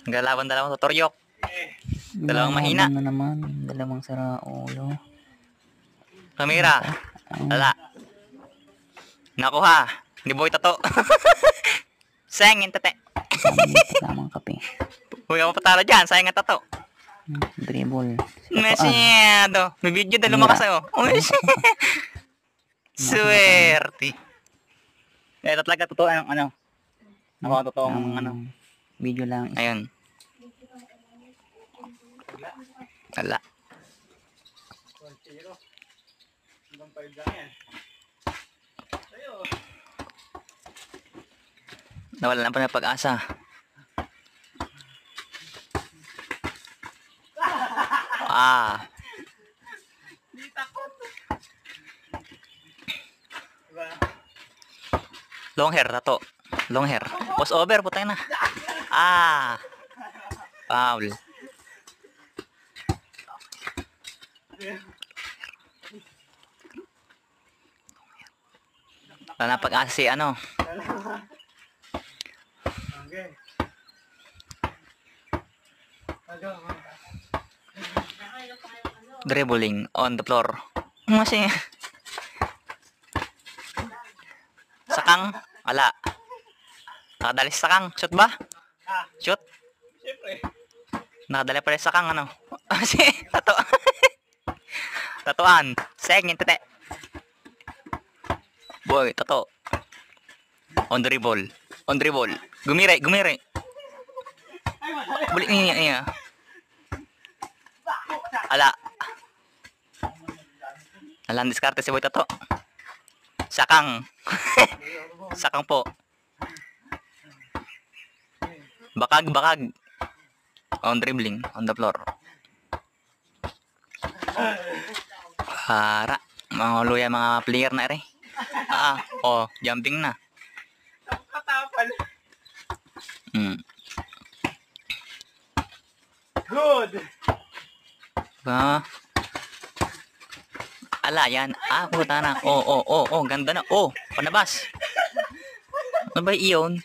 Naglalaban dalawang tutoryok. Dalawang mahina. Na naman, dalawang saraulo. Kamera. Wala. Nakuha. Hindi boy tato. Sayangin tate. Tamang kape. Huwag ako patalo dyan. Sayang ang tato. Dribble. Masyado. May video na lumakas ako. Swerte. Ito talaga totoo ang ano. Ako totoong ano. Video lang. Ayun. Wala. Nawala na pa ng pag-asa. Long hair na to. Long hair. Post over, putay na. Foul. Wala na pag-asa si ano. Dribbling on the floor. Masih. Sakang, wala. Nakadali sa sakang. Shoot ba? Shoot? Siyempre. Nakadali pa rin sa sakang, ano? Kasi, tato. Tatuan. Segin, tete. Boy, tato. On dribble. On dribble. Gumire, gumire. Balik niya. Ala. Alam, diskarte si Boy tato. Sakang. Sakang po. Bakag, bakag. On dribbling, on the floor. Para. Mga luya, mga player na rin. Jumping na. Katapal. Good. Ala, yan. Puta na. Ganda na. Panabas. Ano ba iyon?